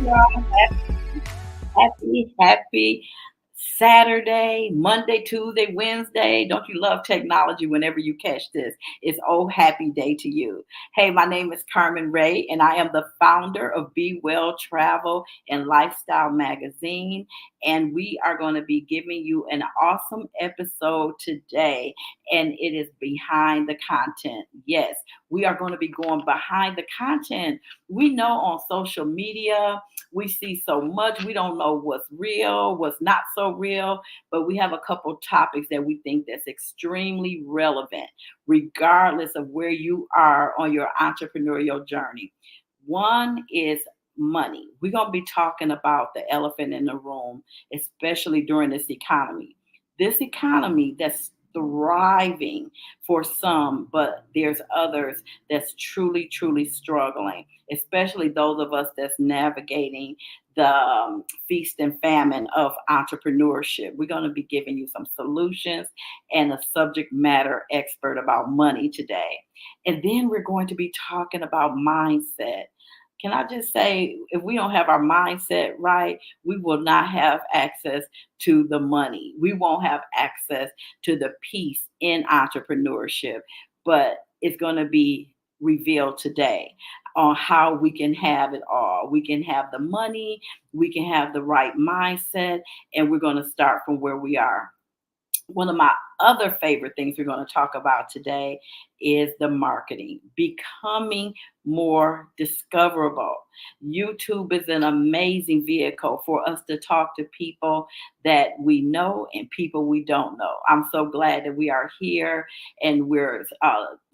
y'all. Happy Saturday, Monday, Tuesday, Wednesday. Don't you love technology whenever you catch this? It's oh happy day to you. Hey, my name is Carmen Ray, and I am the founder of Be Well Travel and Lifestyle Magazine. And we are going to be giving you an awesome episode today, and it is behind the content. Yes, we are going to be going behind the content. We know on social media, we see so much. We don't know what's real, what's not so real, but we have a couple topics that we think that's extremely relevant, regardless of where you are on your entrepreneurial journey. One is money. We're going to be talking about the elephant in the room, especially during this economy. This economy that's thriving for some, but there's others that's truly struggling, especially those of us that's navigating the feast and famine of entrepreneurship. We're going to be giving you some solutions and a subject matter expert about money today. And then we're going to be talking about mindset. Can I just say, if we don't have our mindset right, we will not have access to the money. We won't have access to the peace in entrepreneurship. But it's going to be revealed today on how we can have it all. We can have the money, we can have the right mindset, and we're going to start from where we are. One of my other favorite things we're going to talk about today is the marketing, becoming more discoverable. YouTube is an amazing vehicle for us to talk to people that we know and people we don't know. I'm so glad that we are here and we're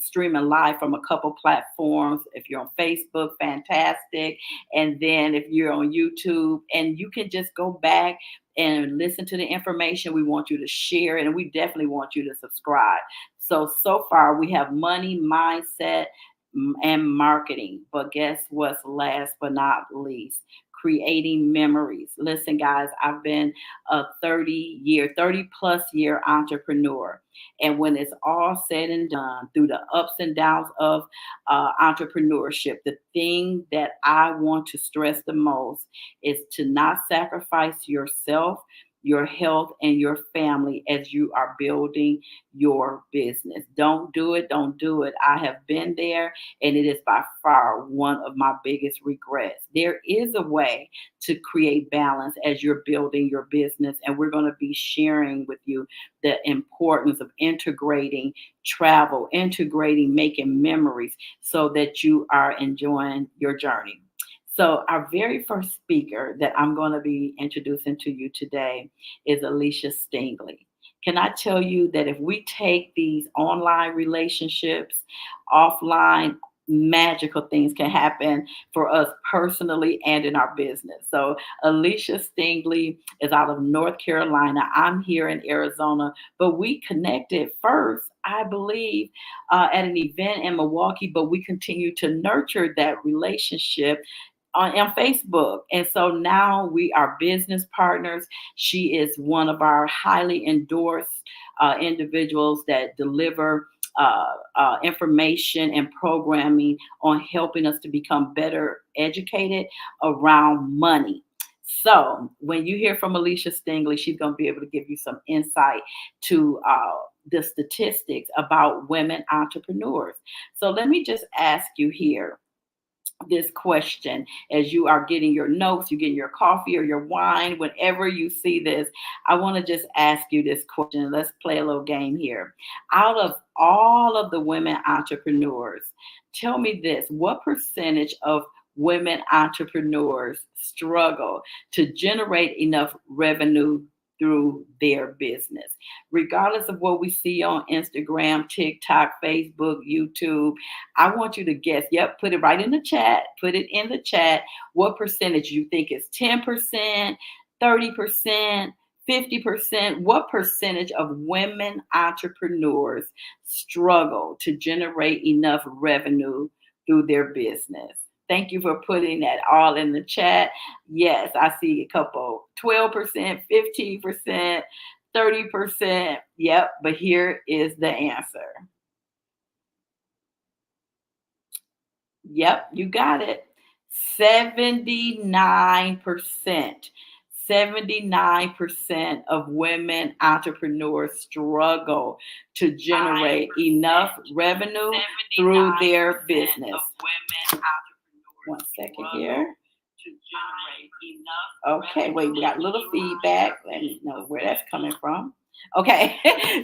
streaming live from a couple platforms. If you're on Facebook, fantastic. And then if you're on YouTube, and you can just go back and listen to the information. We want you to share it, and we definitely want you to subscribe. So far we have money, mindset, and marketing. But guess what's last but not least? Creating memories. Listen, guys, I've been a 30 plus year entrepreneur. And when it's all said and done, through the ups and downs of entrepreneurship, the thing that I want to stress the most is to not sacrifice yourself, your health, and your family as you are building your business. Don't do it. Don't do it. I have been there, and it is by far one of my biggest regrets. There is a way to create balance as you're building your business, and we're going to be sharing with you the importance of integrating travel, integrating making memories so that you are enjoying your journey. So, our very first speaker that I'm going to be introducing to you today is Alicia Stingley. Can I tell you that if we take these online relationships offline, magical things can happen for us personally and in our business. So, Alicia Stingley is out of North Carolina. I'm here in Arizona, but we connected first, I believe, at an event in Milwaukee, but we continue to nurture that relationship on Facebook. And so now we are business partners. She is one of our highly endorsed individuals that deliver information and programming on helping us to become better educated around money. So when you hear from Alicia Stingley, she's going to be able to give you some insight to the statistics about women entrepreneurs. So let me just ask you here this question as you are getting your notes, you getting your coffee or your wine, whenever you see this. I want to just ask you this question. Let's play a little game here. Out of all of the women entrepreneurs, tell me this: what percentage of women entrepreneurs struggle to generate enough revenue through their business? Regardless of what we see on Instagram, TikTok, Facebook, YouTube, I want you to guess. Yep, put it right in the chat. Put it in the chat. What percentage you think is 10%, 30%, 50%? What percentage of women entrepreneurs struggle to generate enough revenue through their business? Thank you for putting that all in the chat. Yes, I see a couple, 12%, 15%, 30%. Yep, but here is the answer. Yep, you got it. 79%. 79% of women entrepreneurs struggle to generate enough revenue through their business. One second here. Okay, wait, we got a little feedback. Let me know where that's coming from. Okay,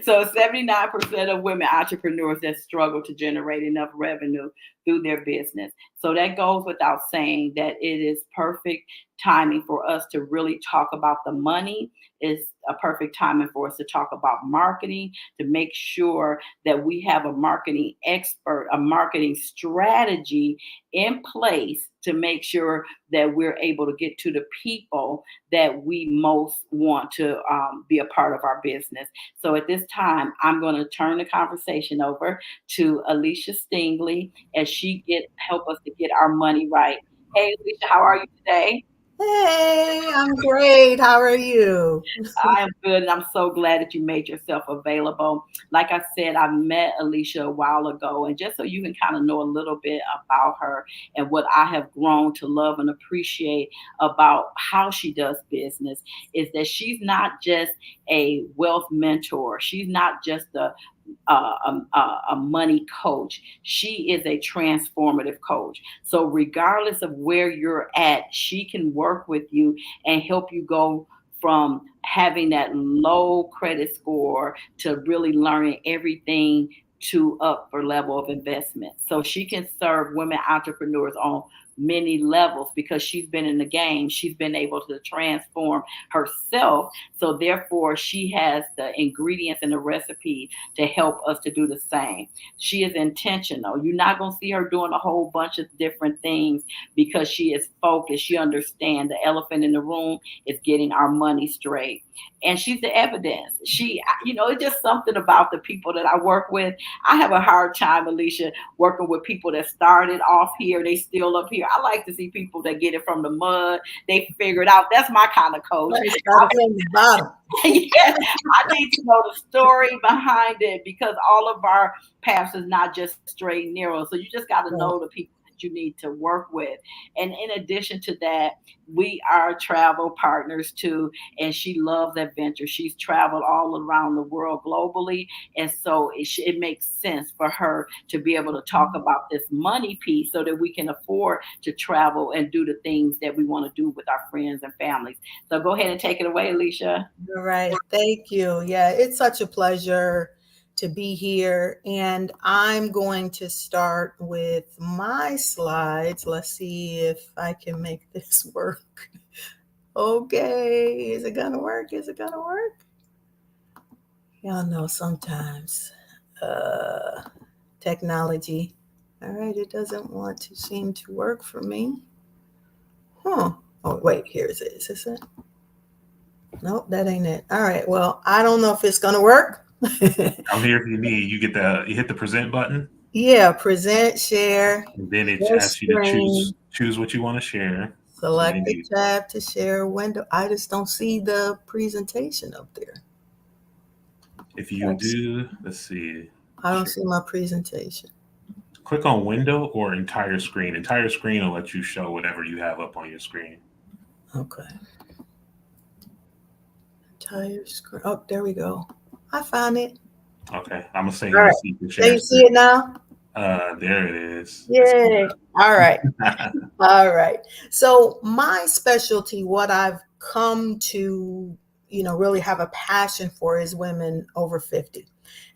so 79% of women entrepreneurs that struggle to generate enough revenue through their business. So that goes without saying that it is perfect timing for us to really talk about the money. It's a perfect timing for us to talk about marketing, to make sure that we have a marketing expert, a marketing strategy in place to make sure that we're able to get to the people that we most want to be a part of our business. So at this time, I'm going to turn the conversation over to Alicia Stingley as she help us to get our money right. Hey, Alicia, how are you today? Hey, I'm great. How are you? I am good, and I'm so glad that you made yourself available. Like I said, I met Alicia a while ago, and just so you can kind of know a little bit about her and what I have grown to love and appreciate about how she does business is that she's not just a wealth mentor. She's not just a money coach. She is a transformative coach. So, regardless of where you're at, she can work with you and help you go from having that low credit score to really learning everything to upper level of investment. So she can serve women entrepreneurs on many levels because she's been in the game. She's been able to transform herself. So therefore, she has the ingredients and the recipe to help us to do the same. She is intentional. You're not going to see her doing a whole bunch of different things because she is focused. She understands the elephant in the room is getting our money straight. And she's the evidence. It's just something about the people that I work with. I have a hard time, Alicia, working with people that started off here, they still up here. I like to see people that get it from the mud, they figure it out. That's my kind of coach. Right, started from the bottom. Yeah, I need to know the story behind it because all of our paths is not just straight and narrow. So you just got to Right. know the people that you need to work with. And in addition to that, we are travel partners too. And she loves adventure. She's traveled all around the world globally. And so it makes sense for her to be able to talk about this money piece so that we can afford to travel and do the things that we want to do with our friends and families. So go ahead and take it away, Alicia. All right. Thank you. Yeah, it's such a pleasure to be here. And I'm going to start with my slides. Let's see if I can make this work. Okay. Is it going to work? Is it going to work? Y'all know sometimes technology. All right. It doesn't want to seem to work for me. Huh. Oh, wait. Here's it. Is this it? Nope, that ain't it. All right. Well, I don't know if it's gonna work. I'm here if you need. You hit the present button, Yeah, present, share, and then it share asks you to choose screen, choose what you want to share. And select then the you, tab to share window. I just don't see the presentation up there. if you do, let's see, I don't share. see my presentation. Click on window or entire screen. Entire screen will let you show whatever you have up on your screen. Okay. Entire screen. Oh, there we go. I found it. Okay, I'm gonna say All and right. see if you Can share you see screen. it now? There it is. It's Yay. All right. All right. So my specialty, what I've come to, really have a passion for is women over 50.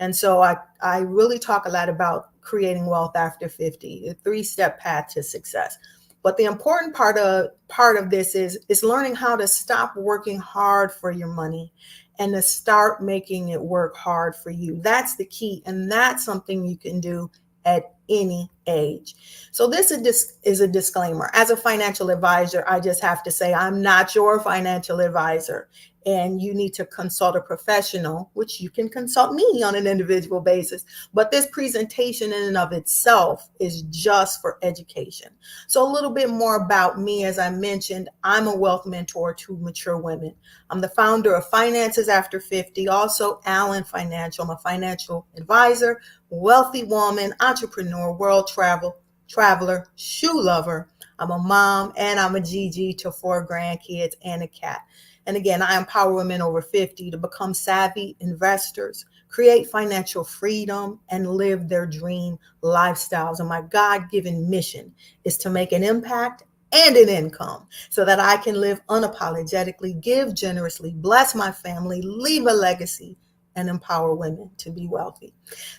And so I really talk a lot about creating wealth after 50, a three-step path to success. But the important part of this is learning how to stop working hard for your money and to start making it work hard for you. That's the key. And that's something you can do at any age. So this is a disclaimer. As a financial advisor, I just have to say I'm not your financial advisor. And you need to consult a professional, which you can consult me on an individual basis. But this presentation in and of itself is just for education. So a little bit more about me. As I mentioned, I'm a wealth mentor to mature women. I'm the founder of Finances After 50, also Allen Financial. I'm a financial advisor, wealthy woman, entrepreneur, world travel traveler, shoe lover. I'm a mom, and I'm a GG to 4 grandkids and a cat. And again, I empower women over 50 to become savvy investors, create financial freedom, and live their dream lifestyles. And my God-given mission is to make an impact and an income so that I can live unapologetically, give generously, bless my family, leave a legacy, and empower women to be wealthy.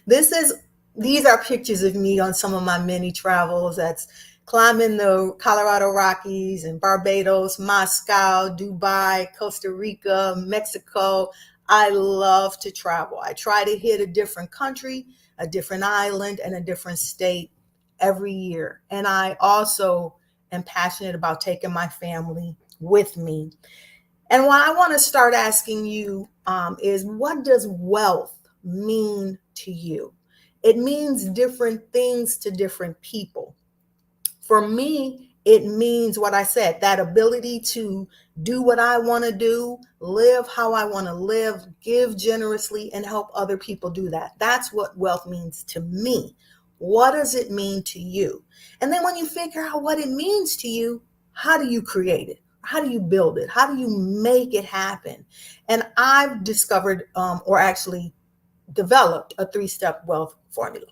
These are pictures of me on some of my many travels. That's climbing the Colorado Rockies and Barbados, Moscow, Dubai, Costa Rica, Mexico. I love to travel. I try to hit a different country, a different island, and a different state every year. And I also am passionate about taking my family with me. And what I want to start asking you is, what does wealth mean to you? It means different things to different people. For me, it means what I said, that ability to do what I want to do, live how I want to live, give generously, and help other people do that. That's what wealth means to me. What does it mean to you? And then when you figure out what it means to you, how do you create it? How do you build it? How do you make it happen? And I've discovered, or actually developed, a 3-step wealth formula.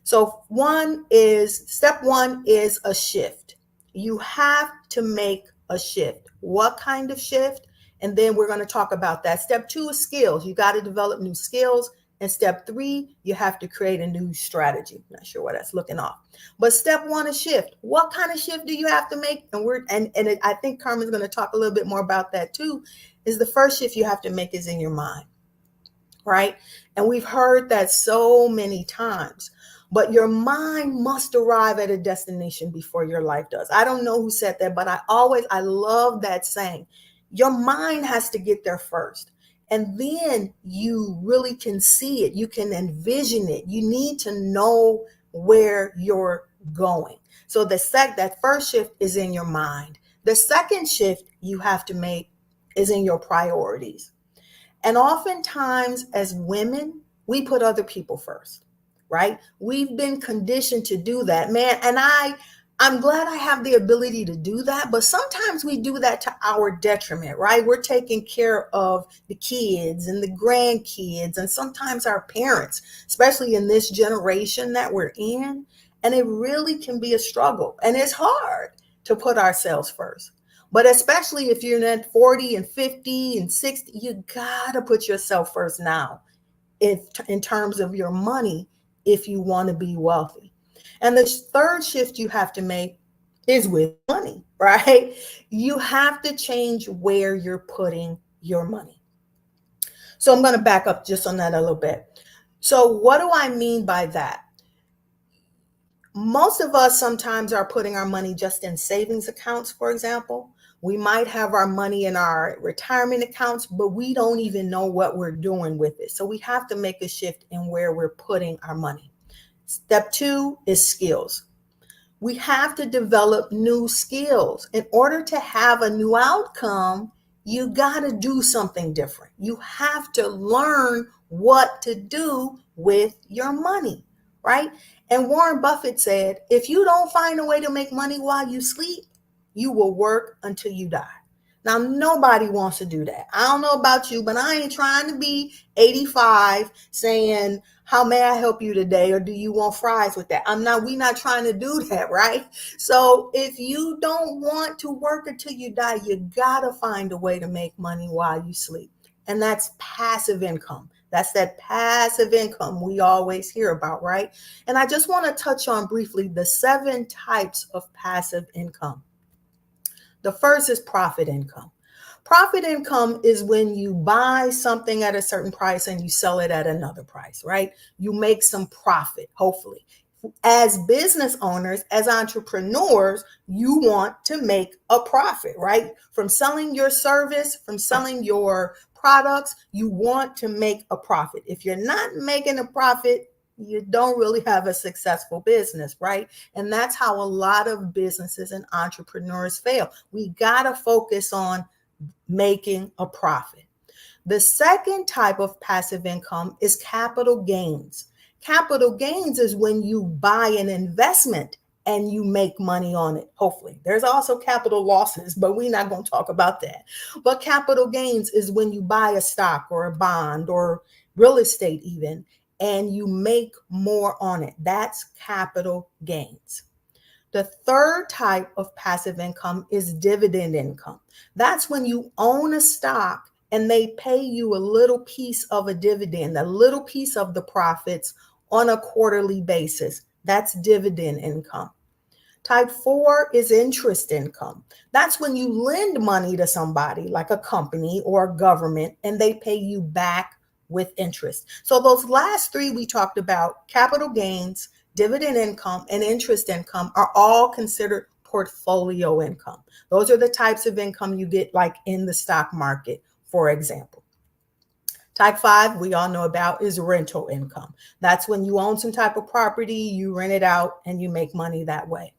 So step one is a shift. You have to make a shift. What kind of shift? And then we're going to talk about that. Step 2 is skills. You got to develop new skills. And step 3, you have to create a new strategy. Not sure why that's looking off. But step 1 is shift. What kind of shift do you have to make? I think Carmen's going to talk a little bit more about that too, is the first shift you have to make is in your mind, right? And we've heard that so many times. But your mind must arrive at a destination before your life does. I don't know who said that, but I love that saying. Your mind has to get there first. And then you really can see it. You can envision it. You need to know where you're going. So that first shift is in your mind. The second shift you have to make is in your priorities. And oftentimes as women, we put other people first. Right? We've been conditioned to do that, man. And I'm glad I have the ability to do that, but sometimes we do that to our detriment, right? We're taking care of the kids and the grandkids and sometimes our parents, especially in this generation that we're in. And it really can be a struggle. And it's hard to put ourselves first. But especially if you're at 40 and 50 and 60, you gotta put yourself first now in terms of your money, if you want to be wealthy. And the third shift you have to make is with money, right? You have to change where you're putting your money. So I'm going to back up just on that a little bit. So what do I mean by that? Most of us sometimes are putting our money just in savings accounts, for example. We might have our money in our retirement accounts, but we don't even know what we're doing with it. So we have to make a shift in where we're putting our money. Step 2 is skills. We have to develop new skills. In order to have a new outcome, you got to do something different. You have to learn what to do with your money, right? And Warren Buffett said, if you don't find a way to make money while you sleep, you will work until you die. Now, nobody wants to do that. I don't know about you, but I ain't trying to be 85 saying, how may I help you today? Or do you want fries with that? We're not trying to do that, right? So if you don't want to work until you die, you gotta find a way to make money while you sleep. And that's passive income. That's that passive income we always hear about, right? And I just want to touch on briefly the 7 types of passive income. The first is profit income. Profit income is when you buy something at a certain price and you sell it at another price, right? You make some profit, hopefully. As business owners, as entrepreneurs, you want to make a profit, right? From selling your service, from selling your products, you want to make a profit. If you're not making a profit, you don't really have a successful business, right? And that's how a lot of businesses and entrepreneurs fail. We got to focus on making a profit. The second type of passive income is capital gains. Capital gains is when you buy an investment and you make money on it. Hopefully there's also capital losses, but we're not going to talk about that. But capital gains is when you buy a stock or a bond or real estate even, and you make more on it. That's capital gains. The third type of passive income is dividend income. That's when you own a stock and they pay you a little piece of a dividend, a little piece of the profits on a quarterly basis. That's dividend income. Type 4 is interest income. That's when you lend money to somebody like a company or a government and they pay you back with interest. So those last three we talked about, capital gains, dividend income, and interest income, are all considered portfolio income. Those are the types of income you get like in the stock market, for example. Type 5, we all know about, is rental income. That's when you own some type of property, you rent it out, and you make money that way.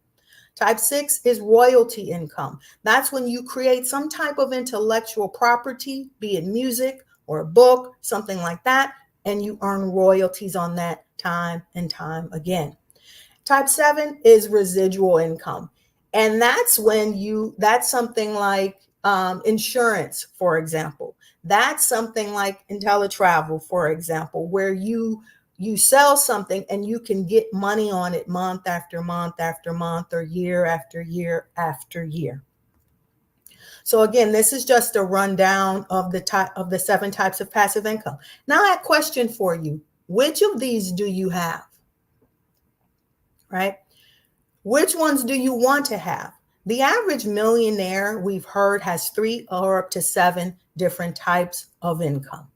Type 6 is royalty income. That's when you create some type of intellectual property, be it music or a book, something like that, and you earn royalties on that time and time again. Type 7 is residual income. And that's when that's something like insurance, for example. That's something like IntelliTravel, for example, where you sell something and you can get money on it month after month after month, or year after year after year. So again, this is just a rundown of the 7 types of passive income. Now I have a question for you. Which of these do you have? Right? Which ones do you want to have? The average millionaire, we've heard, has 3 or up to 7 different types of income.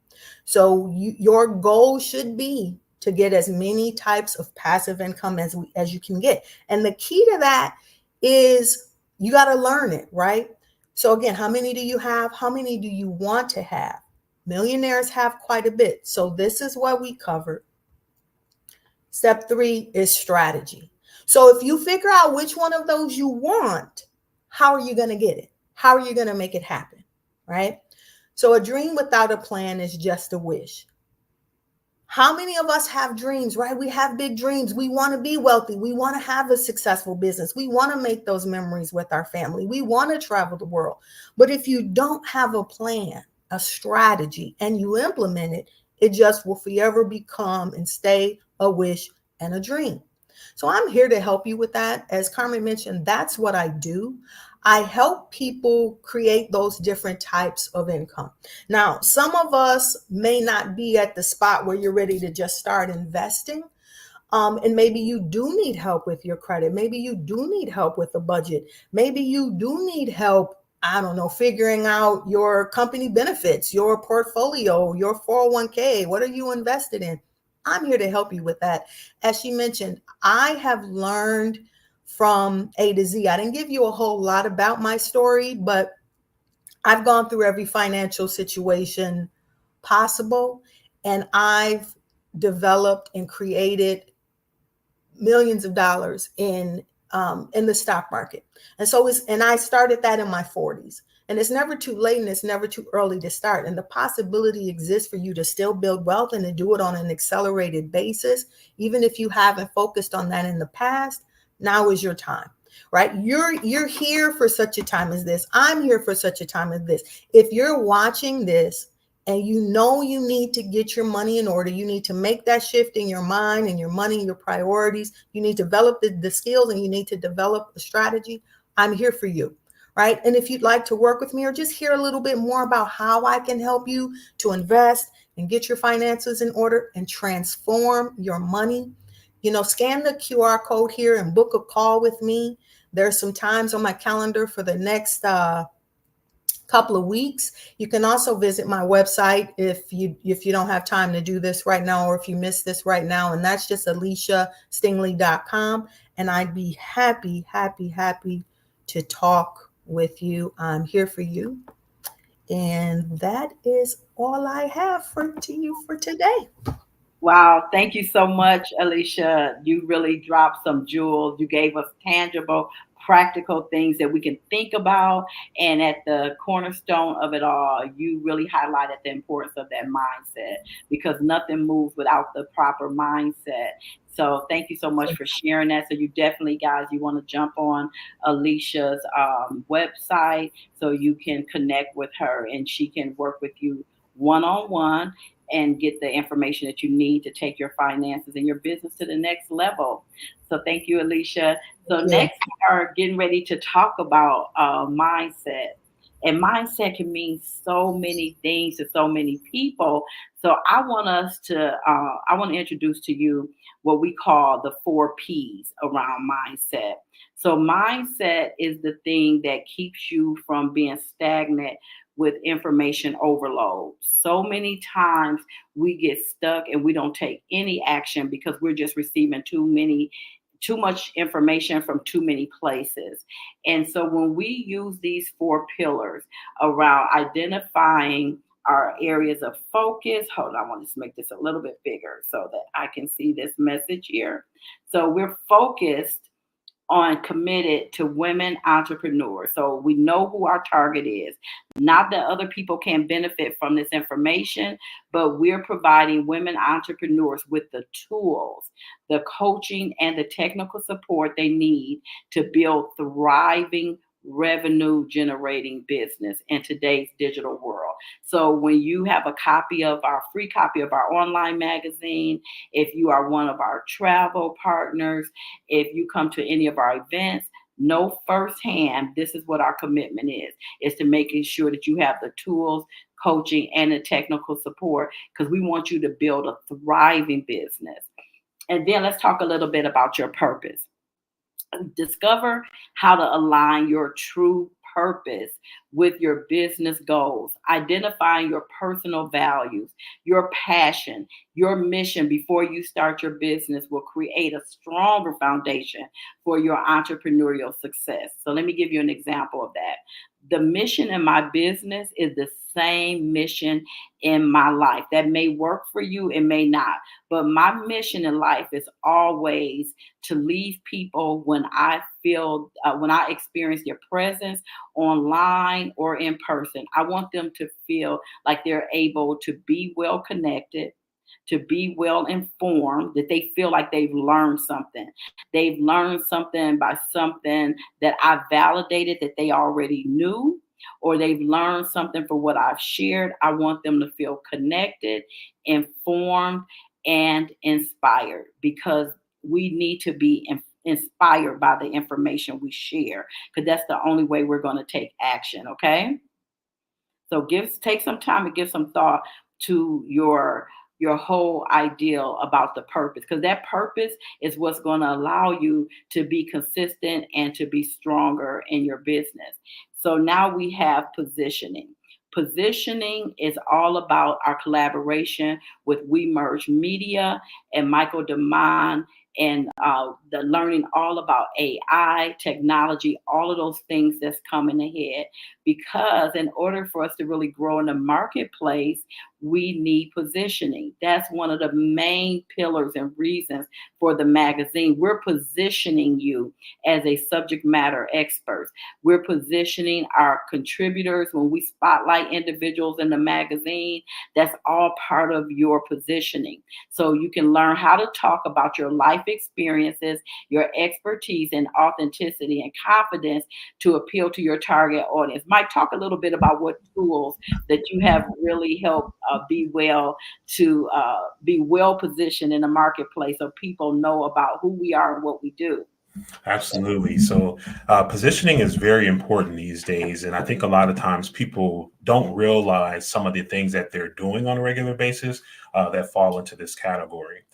So your goal should be to get as many types of passive income as you can get. And the key to that is you got to learn it, right? So again, how many do you have? How many do you want to have? Millionaires have quite a bit. So this is what we covered. Step 3 is strategy. So if you figure out which one of those you want, how are you going to get it? How are you going to make it happen, right? So a dream without a plan is just a wish. How many of us have dreams, right? We have big dreams. We want to be wealthy. We want to have a successful business. We want to make those memories with our family. We want to travel the world. But if you don't have a plan, a strategy, and you implement it, it just will forever become and stay a wish and a dream. So I'm here to help you with that. As Carmen mentioned, that's what I do. I help people create those different types of income. Now, some of us may not be at the spot where you're ready to just start investing. And maybe you do need help with your credit. Maybe you do need help with a budget. Maybe you do need help, I don't know, figuring out your company benefits, your portfolio, your 401k. What are you invested in? I'm here to help you with that. As she mentioned, I have learned from A to Z. I didn't give you a whole lot about my story, but I've gone through every financial situation possible, and I've developed and created millions of dollars in the stock market. And so I started that in my 40s. And it's never too late and it's never too early to start. And the possibility exists for you to still build wealth and to do it on an accelerated basis. Even if you haven't focused on that in the past, now is your time, right? You're here for such a time as this. I'm here for such a time as this. If you're watching this and you know you need to get your money in order, you need to make that shift in your mind and your money and your priorities. You need to develop the skills and you need to develop a strategy. I'm here for you. Right. And if you'd like to work with me or just hear a little bit more about how I can help you to invest and get your finances in order and transform your money, scan the QR code here and book a call with me. There's some times on my calendar for the next couple of weeks. You can also visit my website if you don't have time to do this right now, or if you missed this right now, and that's just aliciastingley.com. And I'd be happy to talk with you. I'm here for you. And that is all I have for you for today. Wow. Thank you so much, Alicia. You really dropped some jewels. You gave us tangible, practical things that we can think about. And at the cornerstone of it all, you really highlighted the importance of that mindset, because nothing moves without the proper mindset. So thank you so much for sharing that. So you definitely, guys, you want to jump on Alicia's website so you can connect with her and she can work with you one on one and get the information that you need to take your finances and your business to the next level. So thank you, Alicia. So Yeah. next, we are getting ready to talk about mindset. And mindset can mean so many things to so many people. So I want to introduce to you what we call the 4 P's around mindset. So mindset is the thing that keeps you from being stagnant with information overload. So many times we get stuck and we don't take any action because we're just receiving too much information from too many places. And so when we use these 4 pillars around identifying our areas of focus, hold on, I want to just make this a little bit bigger so that I can see this message here. So we're focused on committed to women entrepreneurs. So we know who our target is. Not that other people can benefit from this information, but we're providing women entrepreneurs with the tools, the coaching, and the technical support they need to build thriving revenue generating business in today's digital world. So when you have a copy of our free copy of our online magazine, if you are one of our travel partners, if you come to any of our events, know firsthand this is what our commitment is to making sure that you have the tools, coaching, and the technical support, because we want you to build a thriving business. And then let's talk a little bit about your purpose. Discover how to align your true purpose with your business goals, identifying your personal values, your passion, your mission before you start your business will create a stronger foundation for your entrepreneurial success. So let me give you an example of that. The mission in my business is the same mission in my life. That may work for you, it may not. But my mission in life is always to leave people when when I experience their presence online or in person. I want them to feel like they're able to be well connected, to be well informed, that they feel like they've learned something. They've learned something by something that I validated that they already knew, or they've learned something from what I've shared. I want them to feel connected, informed, and inspired, because we need to be inspired by the information we share, because that's the only way we're going to take action. Okay. So take some time and give some thought to your whole ideal about the purpose, because that purpose is what's going to allow you to be consistent and to be stronger in your business. So now we have positioning. Positioning is all about our collaboration with We Merge Media and Michael Damond, and the learning all about AI, technology, all of those things that's coming ahead. Because in order for us to really grow in the marketplace, we need positioning. That's one of the main pillars and reasons for the magazine. We're positioning you as a subject matter expert. We're positioning our contributors when we spotlight individuals in the magazine. That's all part of your positioning. So you can learn how to talk about your life experiences, your expertise, and authenticity and confidence to appeal to your target audience. Mike, talk a little bit about what tools that you have really helped be well positioned in the marketplace, so people know about who we are and what we do. Absolutely. So, positioning is very important these days. And I think a lot of times people don't realize some of the things that they're doing on a regular basis that fall into this category.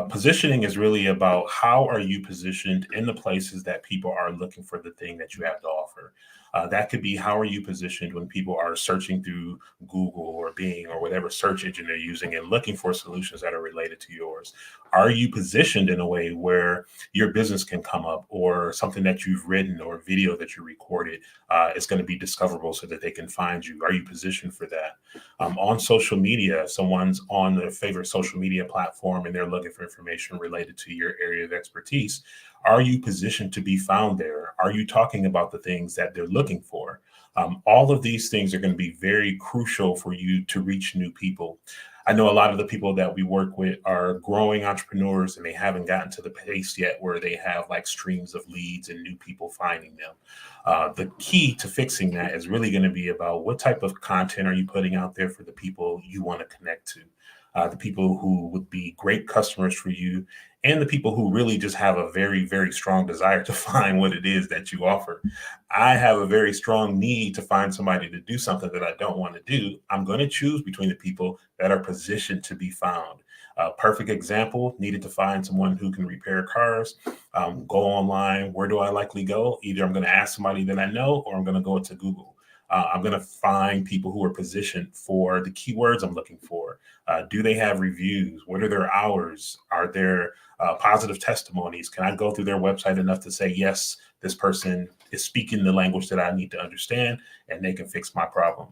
Positioning is really about how are you positioned in the places that people are looking for the thing that you have to offer. That could be, how are you positioned when people are searching through Google or Bing or whatever search engine they're using and looking for solutions that are related to yours? Are you positioned in a way where your business can come up, or something that you've written or video that you recorded is going to be discoverable so that they can find you? Are you positioned for that? On social media, if someone's on their favorite social media platform and they're looking for information related to your area of expertise, are you positioned to be found there? Are you talking about the things that they're looking for? All of these things are going to be very crucial for you to reach new people. I know a lot of the people that we work with are growing entrepreneurs, and they haven't gotten to the pace yet where they have like streams of leads and new people finding them. The key to fixing that is really going to be about what type of content are you putting out there for the people you want to connect to, the people who would be great customers for you, and the people who really just have a very, very strong desire to find what it is that you offer. I have a very strong need to find somebody to do something that I don't want to do. I'm going to choose between the people that are positioned to be found. Perfect example, needed to find someone who can repair cars. Go online. Where do I likely go? Either I'm going to ask somebody that I know, or I'm going to go to Google. I'm going to find people who are positioned for the keywords I'm looking for. Do they have reviews? What are their hours? Are there positive testimonies? Can I go through their website enough to say, yes, this person is speaking the language that I need to understand, and they can fix my problem?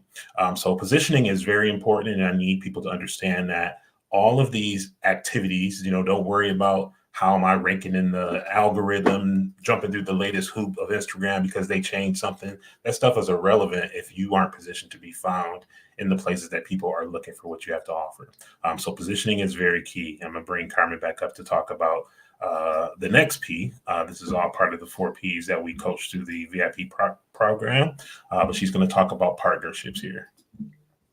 So positioning is very important, and I need people to understand that all of these activities, don't worry about how am I ranking in the algorithm, jumping through the latest hoop of Instagram because they changed something. That stuff is irrelevant if you aren't positioned to be found in the places that people are looking for what you have to offer. So positioning is very key. I'm going to bring Carmen back up to talk about the next P. This is all part of the 4 Ps that we coach through the VIP program, but she's going to talk about partnerships here.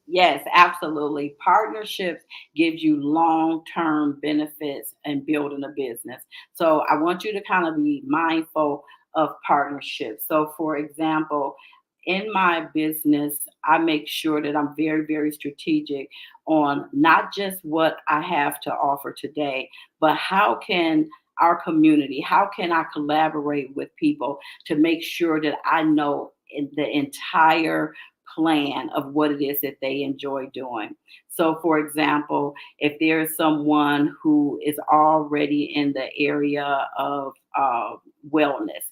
Yes, absolutely. Partnerships gives you long-term benefits in building a business. So I want you to kind of be mindful of partnerships. So for example, in my business, I make sure that I'm very, very strategic on not just what I have to offer today, but how can our community, how can I collaborate with people to make sure that I know the entire plan of what it is that they enjoy doing. So, for example, if there's someone who is already in the area of wellness,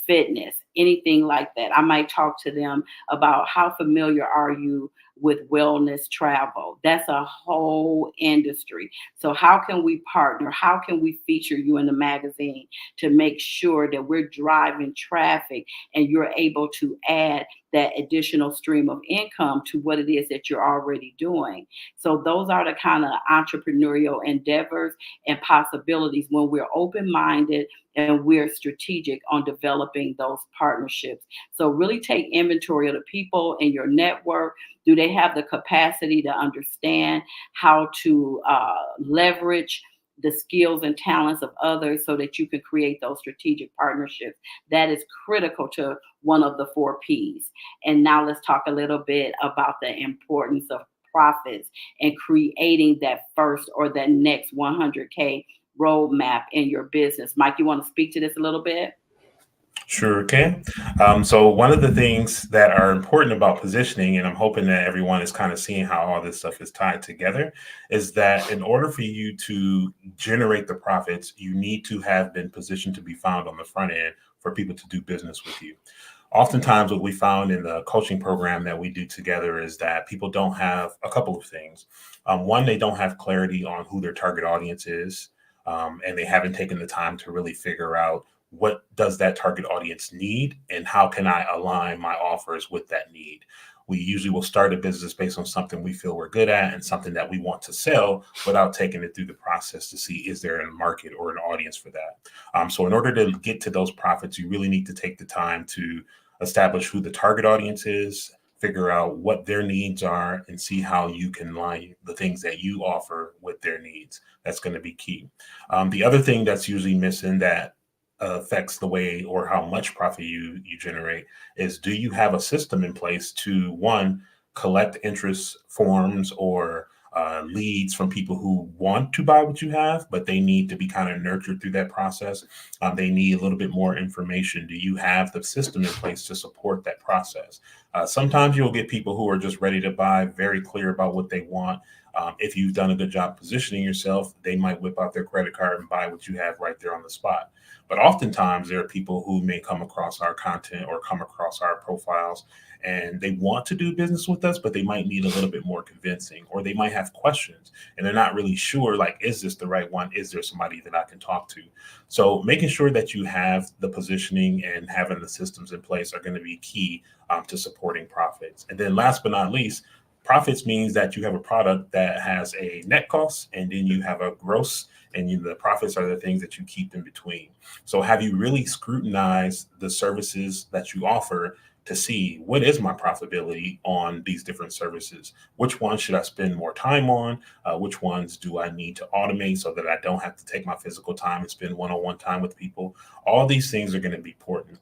fitness, anything like that, I might talk to them about how familiar are you with wellness travel. That's a whole industry. So how can we partner? How can we feature you in the magazine to make sure that we're driving traffic and you're able to add that additional stream of income to what it is that you're already doing? So those are the kind of entrepreneurial endeavors and possibilities when we're open-minded and we're strategic on developing those partnerships. So really take inventory of the people in your network. Do they have the capacity to understand how to leverage the skills and talents of others so that you can create those strategic partnerships? That is critical to one of the 4 Ps. And now let's talk a little bit about the importance of profits and creating that first or that next 100K roadmap in your business. Mike, you want to speak to this a little bit? Sure can. So one of the things that are important about positioning, and I'm hoping that everyone is kind of seeing how all this stuff is tied together, is that in order for you to generate the profits, you need to have been positioned to be found on the front end for people to do business with you. Oftentimes, what we found in the coaching program that we do together is that people don't have a couple of things. One, they don't have clarity on who their target audience is, and they haven't taken the time to really figure out what does that target audience need and how can I align my offers with that need. We usually will start a business based on something we feel we're good at and something that we want to sell without taking it through the process to see, is there a market or an audience for that? So in order to get to those profits, you really need to take the time to establish who the target audience is, figure out what their needs are, and see how you can line the things that you offer with their needs. That's going to be key. The other thing that's usually missing that affects the way or how much profit you generate is, do you have a system in place to, one, collect interest forms or leads from people who want to buy what you have, but they need to be kind of nurtured through that process. They need a little bit more information. Do you have the system in place to support that process? Sometimes you'll get people who are just ready to buy, very clear about what they want. If you've done a good job positioning yourself, they might whip out their credit card and buy what you have right there on the spot. But oftentimes there are people who may come across our content or come across our profiles and they want to do business with us, but they might need a little bit more convincing, or they might have questions and they're not really sure, like, is this the right one? Is there somebody that I can talk to? So making sure that you have the positioning and having the systems in place are going to be key to supporting profits. And then last but not least, profits means that you have a product that has a net cost and then you have a gross, and the profits are the things that you keep in between. So have you really scrutinized the services that you offer to see what is my profitability on these different services? Which ones should I spend more time on? Which ones do I need to automate so that I don't have to take my physical time and spend one-on-one time with people? All these things are going to be important.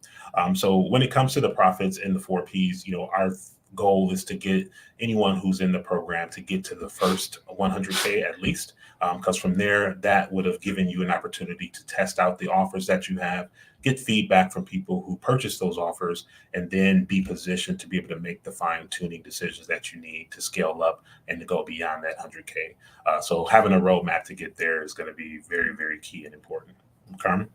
So when it comes to the profits and the 4Ps, our goal is to get anyone who's in the program to get to the first 100K at least, because from there, that would have given you an opportunity to test out the offers that you have, get feedback from people who purchase those offers, and then be positioned to be able to make the fine-tuning decisions that you need to scale up and to go beyond that 100K. So having a roadmap to get there is going to be very, very key and important. Carmen?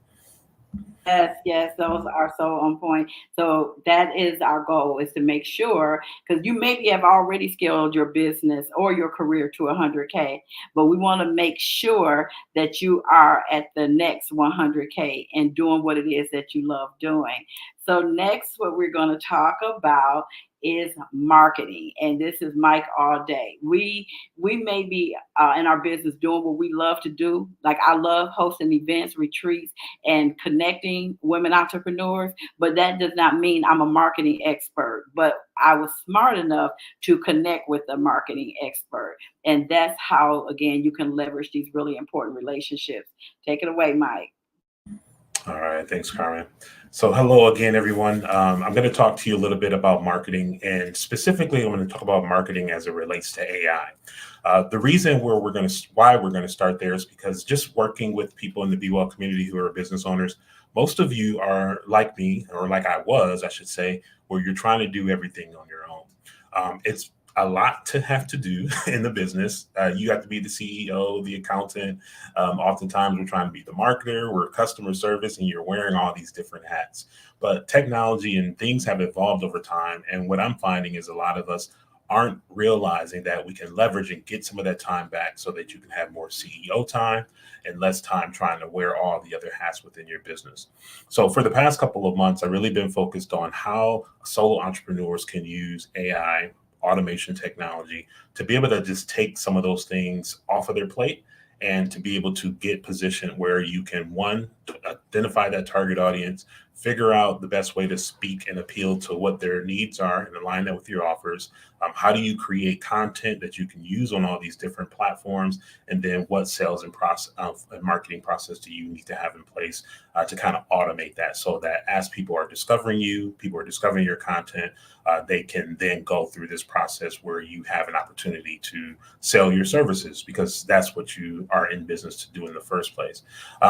Yes, those are so on point. So that is our goal, is to make sure, because you maybe have already scaled your business or your career to 100K, but we want to make sure that you are at the next 100K and doing what it is that you love doing. So next, what we're going to talk about is marketing, and this is Mike all day. We may be in our business doing what we love to do. Like, I love hosting events, retreats, and connecting women entrepreneurs, but that does not mean I'm a marketing expert. But I was smart enough to connect with a marketing expert, and that's how, again, you can leverage these really important relationships. Take it away, Mike. All right, thanks, Carmen. So hello again, everyone. I'm going to talk to you a little bit about marketing, and specifically, I'm going to talk about marketing as it relates to AI. The reason why we're going to start there is because just working with people in the Be Well community who are business owners, most of you are like me, or like I was, I should say, where you're trying to do everything on your own. It's a lot to have to do in the business. You have to be the CEO, the accountant. Oftentimes we're trying to be the marketer, we're customer service, and you're wearing all these different hats. But technology and things have evolved over time. And what I'm finding is a lot of us aren't realizing that we can leverage and get some of that time back so that you can have more CEO time and less time trying to wear all the other hats within your business. So for the past couple of months, I've really been focused on how solo entrepreneurs can use AI, automation technology, to be able to just take some of those things off of their plate and to be able to get positioned where you can, one, identify that target audience, figure out the best way to speak and appeal to what their needs are and align that with your offers. How do you create content that you can use on all these different platforms? And then what sales and marketing process do you need to have in place to kind of automate that, so that as people are discovering you, people are discovering your content, they can then go through this process where you have an opportunity to sell your services, because that's what you are in business to do in the first place.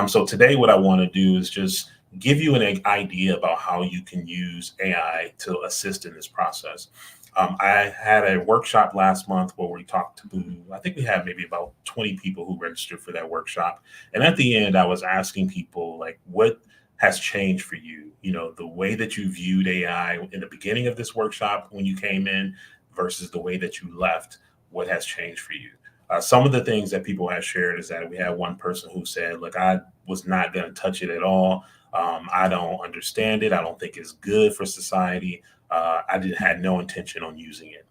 So today, what I want to do is just give you an idea about how you can use AI to assist in this process. I had a workshop last month where we talked to, I think we had maybe about 20 people who registered for that workshop. And at the end, I was asking people, like, what has changed for you? The way that you viewed AI in the beginning of this workshop when you came in versus the way that you left, what has changed for you? Some of the things that people have shared is that we had one person who said, look, I was not going to touch it at all. I don't understand it. I don't think it's good for society. Had no intention on using it.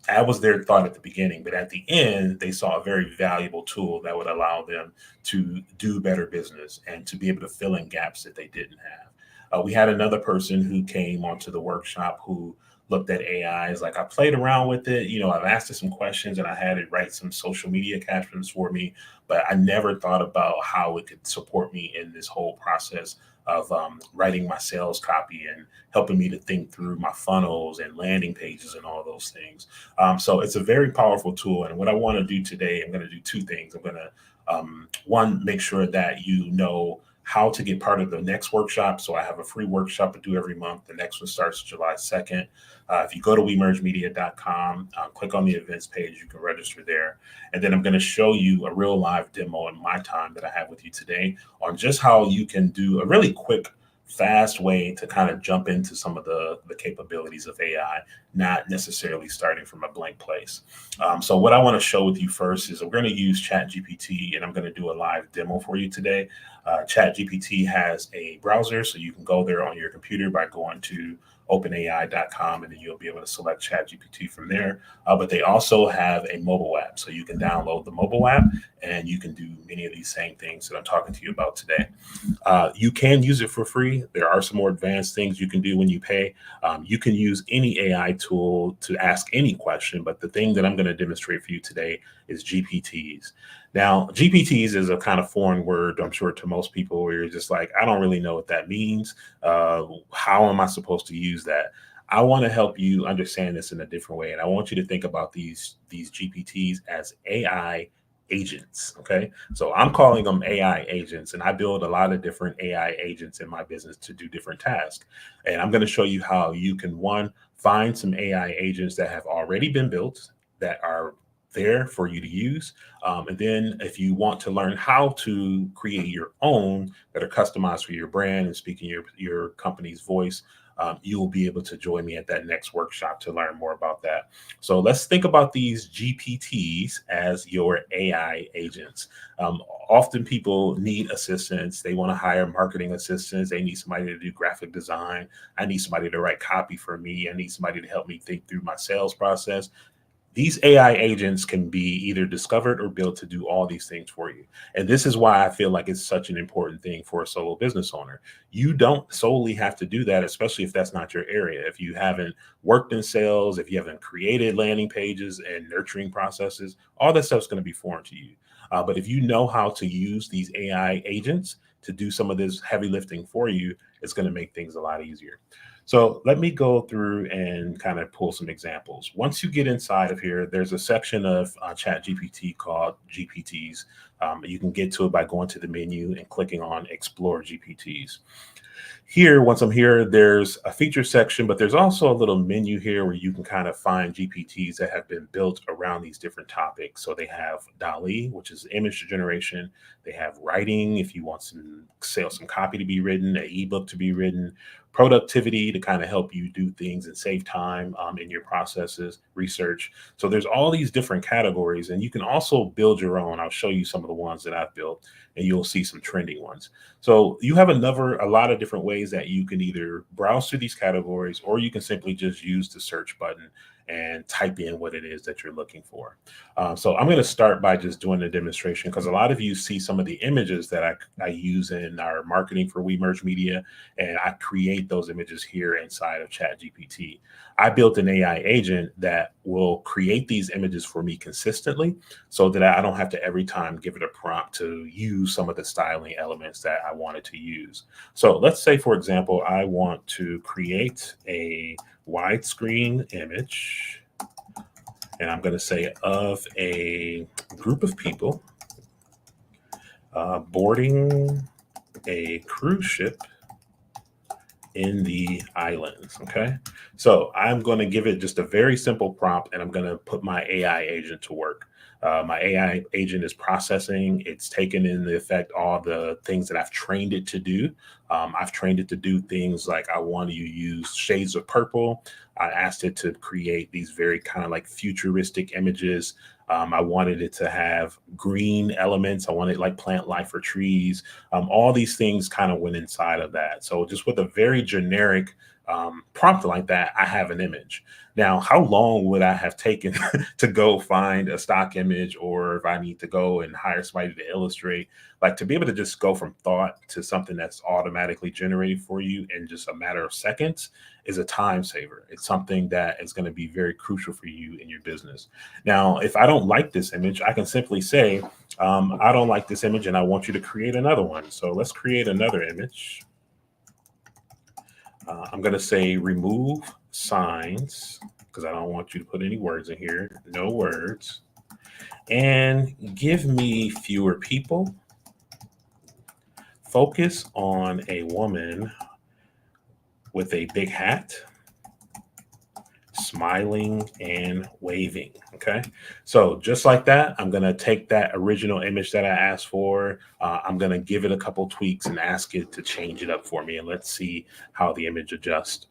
That was their thought at the beginning, but at the end, they saw a very valuable tool that would allow them to do better business and to be able to fill in gaps that they didn't have. We had another person who came onto the workshop who looked at AI. Is like I played around with it. I've asked it some questions and I had it write some social media captions for me, but I never thought about how it could support me in this whole process of writing my sales copy and helping me to think through my funnels and landing pages and all those things. So it's a very powerful tool. And what I want to do today, I'm going to do two things. I'm going to, one, make sure that you know how to get part of the next workshop. So I have a free workshop I do every month. The next one starts July 2nd. If you go to wemergemedia.com, click on the events page, you can register there. And then I'm going to show you a real live demo in my time that I have with you today on just how you can do a really quick, fast way to kind of jump into some of the capabilities of AI, not necessarily starting from a blank place. So what I want to show with you first is we're going to use ChatGPT, and I'm going to do a live demo for you today. ChatGPT has a browser, so you can go there on your computer by going to openai.com, and then you'll be able to select ChatGPT from there. But they also have a mobile app, so you can download the mobile app and you can do many of these same things that I'm talking to you about today. You can use it for free. There are some more advanced things you can do when you pay. You can use any AI tool to ask any question, but the thing that I'm going to demonstrate for you today is GPTs. Now, GPTs is a kind of foreign word, I'm sure, to most people, where you're just like, I don't really know what that means. How am I supposed to use that? I want to help you understand this in a different way. And I want you to think about these GPTs as AI agents. Okay. So I'm calling them AI agents, and I build a lot of different AI agents in my business to do different tasks. And I'm going to show you how you can, one, find some AI agents that have already been built that are there for you to use. And then if you want to learn how to create your own that are customized for your brand and speaking your company's voice, you will be able to join me at that next workshop to learn more about that. So let's think about these GPTs as your AI agents. Often people need assistance. They want to hire marketing assistants. They need somebody to do graphic design. I need somebody to write copy for me. I need somebody to help me think through my sales process. These AI agents can be either discovered or built to do all these things for you. And this is why I feel like it's such an important thing for a solo business owner. You don't solely have to do that, especially if that's not your area. If you haven't worked in sales, if you haven't created landing pages and nurturing processes, all that stuff's going to be foreign to you. But if you know how to use these AI agents to do some of this heavy lifting for you, it's going to make things a lot easier. So let me go through and kind of pull some examples. Once you get inside of here, there's a section of ChatGPT called GPTs. You can get to it by going to the menu and clicking on Explore GPTs. Here, once I'm here, there's a feature section, but there's also a little menu here where you can kind of find GPTs that have been built around these different topics. So they have DALL-E, which is image generation. They have writing, if you want some copy to be written, an ebook to be written, productivity to kind of help you do things and save time in your processes, research. So there's all these different categories, and you can also build your own. I'll show you some of the ones that I've built, and you'll see some trending ones. So you have a lot of different ways that you can either browse through these categories, or you can simply just use the search button and type in what it is that you're looking for. So I'm going to start by just doing a demonstration, because a lot of you see some of the images that I use in our marketing for We Merge Media, and I create those images here inside of ChatGPT. I built an AI agent that will create these images for me consistently, so that I don't have to every time give it a prompt to use some of the styling elements that I wanted to use. So let's say, for example, I want to create a widescreen image, and I'm going to say of a group of people boarding a cruise ship in the islands. Okay. So I'm going to give it just a very simple prompt, and I'm going to put my AI agent to work. My AI agent is processing. It's taken into effect all the things that I've trained it to do. I've trained it to do things like, I want you to use shades of purple. I asked it to create these very kind of like futuristic images. I wanted it to have green elements. I wanted like plant life or trees. All these things kind of went inside of that. So just with a very generic prompt like that, I have an image. Now, how long would I have taken to go find a stock image, or if I need to go and hire somebody to illustrate, like to be able to just go from thought to something that's automatically generated for you in just a matter of seconds is a time saver. It's something that is going to be very crucial for you in your business. Now, if I don't like this image, I can simply say, I don't like this image and I want you to create another one. So let's create another image. I'm going to say remove signs because I don't want you to put any words in here. No words. And give me fewer people. Focus on a woman with a big hat, smiling and waving. Okay. So just like that, I'm going to take that original image that I asked for. I'm going to give it a couple tweaks and ask it to change it up for me. And let's see how the image adjusts.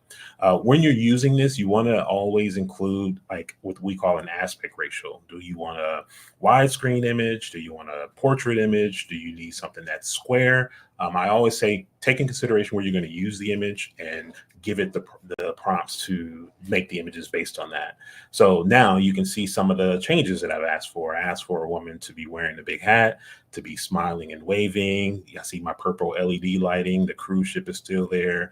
When you're using this, you want to always include like what we call an aspect ratio. Do you want a widescreen image? Do you want a portrait image? Do you need something that's square? I always say take in consideration where you're going to use the image and give it the prompts to make the images based on that. So now you can see some of the changes that I've asked for. I asked for a woman to be wearing a big hat, to be smiling and waving. I see my purple LED lighting. The cruise ship is still there.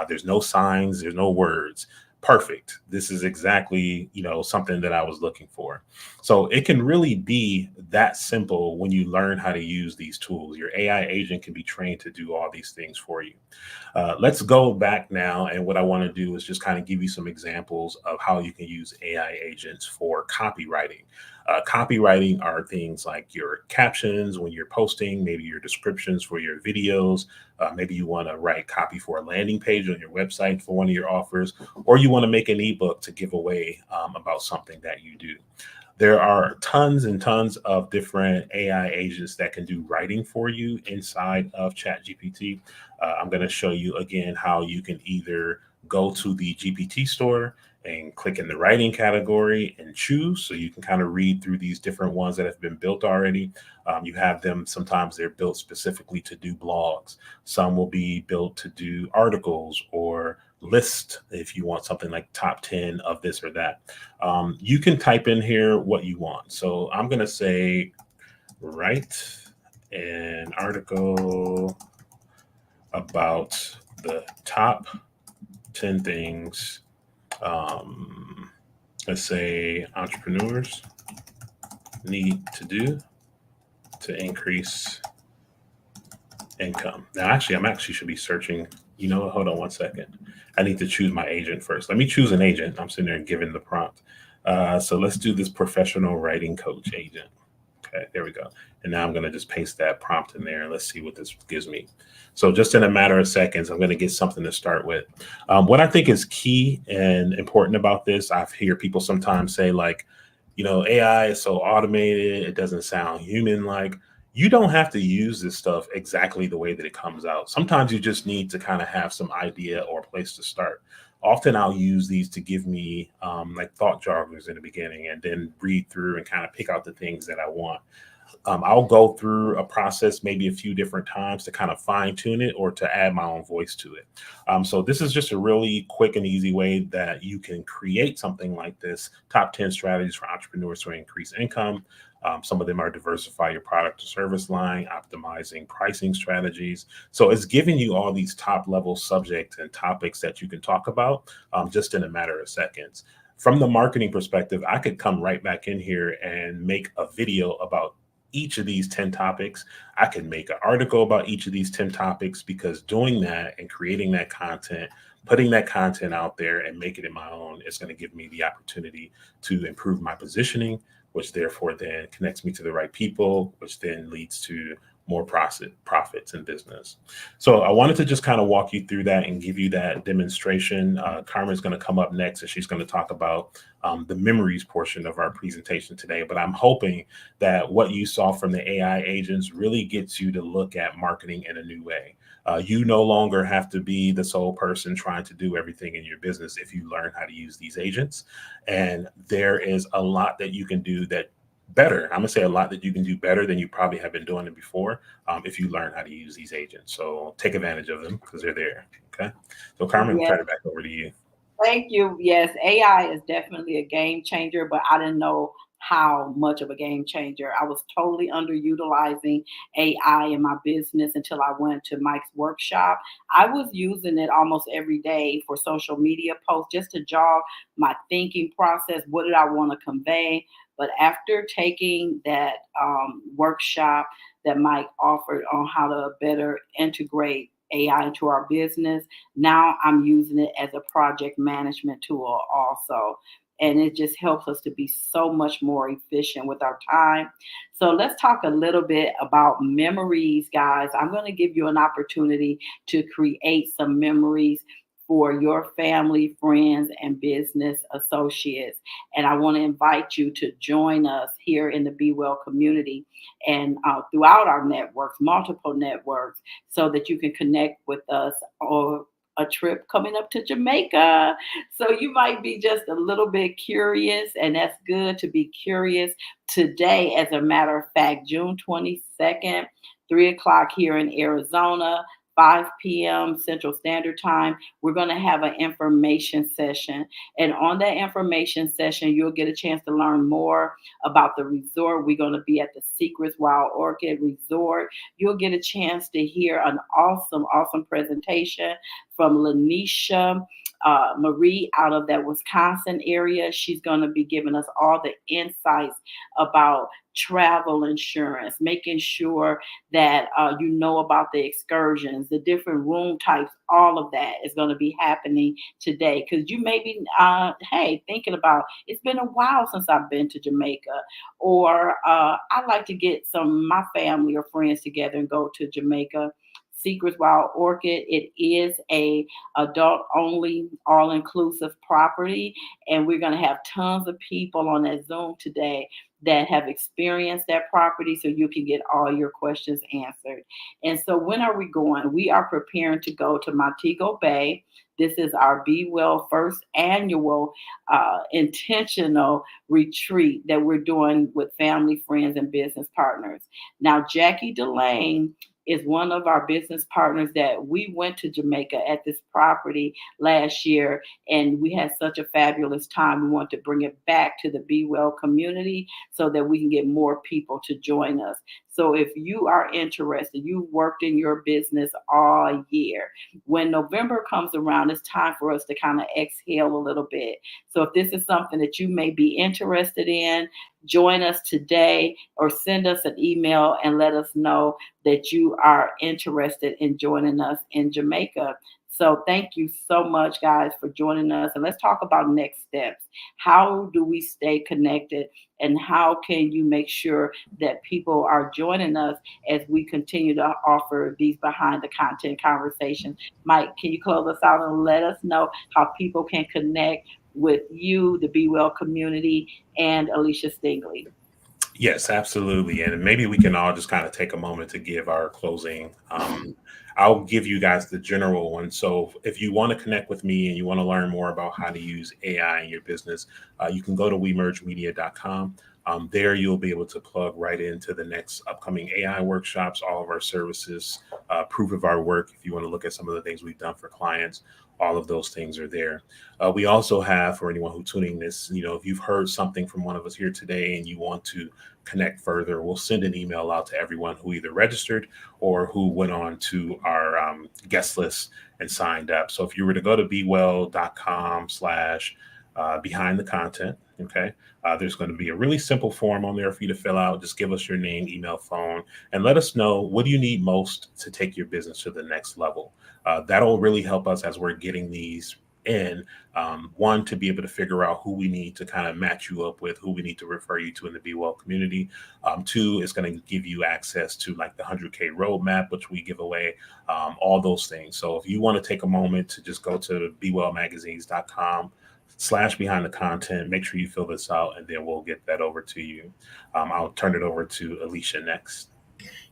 There's no signs. There's no words. Perfect. This is exactly, something that I was looking for. So it can really be that simple when you learn how to use these tools. Your AI agent can be trained to do all these things for you. Let's go back now. And what I want to do is just kind of give you some examples of how you can use AI agents for copywriting. Copywriting are things like your captions when you're posting, maybe your descriptions for your videos. Maybe you want to write copy for a landing page on your website for one of your offers, or you want to make an ebook to give away about something that you do. There are tons and tons of different AI agents that can do writing for you inside of ChatGPT. I'm going to show you again how you can either go to the GPT store and click in the writing category and choose. So you can kind of read through these different ones that have been built already. You have them, sometimes they're built specifically to do blogs. Some will be built to do articles or list if you want something like top 10 of this or that. You can type in here what you want. So I'm going to say, write an article about the top 10 things, let's say entrepreneurs need to do to increase income. Now, I'm actually should be searching. Hold on one second. I need to choose my agent first. Let me choose an agent. I'm sitting there and giving the prompt. So let's do this professional writing coach agent. Okay, there we go. And now I'm going to just paste that prompt in there and let's see what this gives me. So just in a matter of seconds, I'm going to get something to start with. What I think is key and important about this, I hear people sometimes say like, AI is so automated, it doesn't sound human-like. You don't have to use this stuff exactly the way that it comes out. Sometimes you just need to kind of have some idea or place to start. Often I'll use these to give me like thought joggers in the beginning and then read through and kind of pick out the things that I want. I'll go through a process maybe a few different times to kind of fine tune it or to add my own voice to it. So this is just a really quick and easy way that you can create something like this, top 10 strategies for entrepreneurs to increase income. Some of them are diversify your product or service line, optimizing pricing strategies. So it's giving you all these top level subjects and topics that you can talk about just in a matter of seconds. From the marketing perspective, I could come right back in here and make a video about each of these 10 topics. I can make an article about each of these 10 topics because doing that and creating that content, putting that content out there and making it my own is going to give me the opportunity to improve my positioning, which therefore then connects me to the right people, which then leads to more profits in business. So I wanted to just kind of walk you through that and give you that demonstration. Carmen's going to come up next and she's going to talk about the memories portion of our presentation today. But I'm hoping that what you saw from the AI agents really gets you to look at marketing in a new way. You no longer have to be the sole person trying to do everything in your business if you learn how to use these agents. And there is a lot that you can do that better. I'm gonna say a lot that you can do better than you probably have been doing it before, if you learn how to use these agents. So take advantage of them because they're there. Okay. So Carmen, we'll Yes, turn it back over to you. thank you. Yes, AI is definitely a game changer, but I didn't know how much of a game changer. I was totally underutilizing AI in my business until I went to Mike's workshop. I was using it almost every day for social media posts just to jog my thinking process. What did I want to convey? But after taking that workshop that Mike offered on how to better integrate AI into our business, now I'm using it as a project management tool also. And it just helps us to be so much more efficient with our time. So let's talk a little bit about memories, guys. I'm going to give you an opportunity to create some memories for your family, friends, and business associates. And I want to invite you to join us here in the Be Well community and throughout our networks, multiple networks, so that you can connect with us or a trip coming up to Jamaica. So you might be just a little bit curious, and that's good to be curious. Today, as a matter of fact, June 22nd, 3 o'clock here in Arizona, 5 p.m. Central Standard Time, we're going to have an information session. And on that information session, you'll get a chance to learn more about the resort. We're going to be at the Secrets Wild Orchid Resort. You'll get a chance to hear an awesome, awesome presentation from Lanisha Marie out of that Wisconsin area. She's going to be giving us all the insights about travel insurance, making sure that you know about the excursions, the different room types, all of that is going to be happening today. Because you may be, hey, thinking about it's been a while since I've been to Jamaica, or I'd like to get some of my family or friends together and go to Jamaica. Secrets Wild Orchid. It is a adult only, all inclusive property, and we're going to have tons of people on that Zoom today that have experienced that property, so you can get all your questions answered. And so, when are we going? We are preparing to go to Montego Bay. This is our Be Well first annual intentional retreat that we're doing with family, friends, and business partners. Now, Jackie Delane is one of our business partners that we went to Jamaica at this property last year, and we had such a fabulous time. We want to bring it back to the Be Well community so that we can get more people to join us. So if you are interested, you've worked in your business all year. When November comes around, it's time for us to kind of exhale a little bit. So if this is something that you may be interested in, join us today or send us an email and let us know that you are interested in joining us in Jamaica. So thank you so much, guys, for joining us. And let's talk about next steps. How do we stay connected? And how can you make sure that people are joining us as we continue to offer these behind the content conversations? Mike, can you close us out and let us know how people can connect with you, the Be Well community, and Alicia Stingley? Yes, absolutely. And maybe we can all just kind of take a moment to give our closing. I'll give you guys the general one. So if you want to connect with me and you want to learn more about how to use AI in your business, you can go to wemergemedia.com. There you'll be able to plug right into the next upcoming AI workshops, all of our services, proof of our work. If you want to look at some of the things we've done for clients, all of those things are there. We also have, for anyone who's tuning this, if you've heard something from one of us here today and you want to connect further, we'll send an email out to everyone who either registered or who went on to our guest list and signed up. So if you were to go to bewell.com/ behind the content, okay, there's going to be a really simple form on there for you to fill out. Just give us your name, email, phone, and let us know what do you need most to take your business to the next level. That'll really help us as we're getting these in. One, to be able to figure out who we need to kind of match you up with, who we need to refer you to in the Be Well community. Two, it's going to give you access to like the 100K roadmap, which we give away, all those things. So if you want to take a moment to just go to bewellmagazines.com/behind the content, make sure you fill this out, and then we'll get that over to you. I'll turn it over to Alicia next.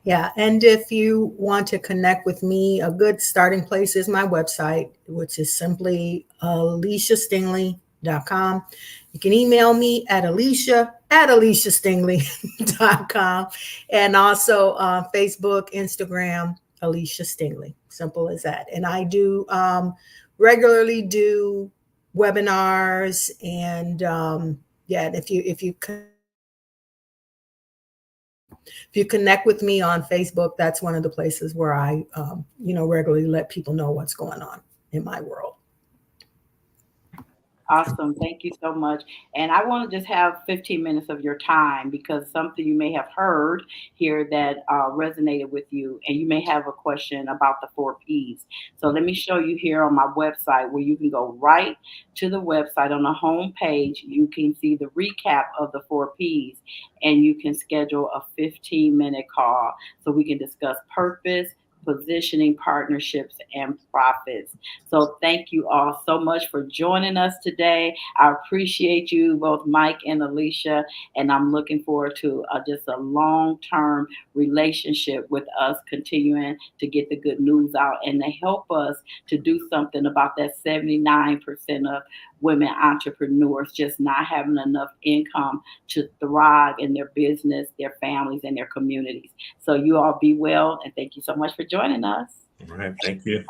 Yeah. And if you want to connect with me, a good starting place is my website, which is simply Alicia Stingley alicia@aliciastingley.com. You can email me at alicia@aliciastingley.com, and also Facebook, Instagram, Alicia Stingley. Simple as that. And I do regularly do webinars, and yeah, and if you connect with me on Facebook, that's one of the places where I regularly let people know what's going on in my world. Awesome. Thank you so much. And I want to just have 15 minutes of your time because something you may have heard here that resonated with you, and you may have a question about the 4Ps. So let me show you here on my website where you can go right to the website. On the home page, you can see the recap of the 4Ps, and you can schedule a 15-minute call so we can discuss purpose, positioning, partnerships, and profits. So thank you all so much for joining us today. I appreciate you, both Mike and Alicia, and I'm looking forward to just a long-term relationship with us continuing to get the good news out and to help us to do something about that 79% of women entrepreneurs just not having enough income to thrive in their business, their families, and their communities. So you all be well, and thank you so much for joining us. All right. Thank you.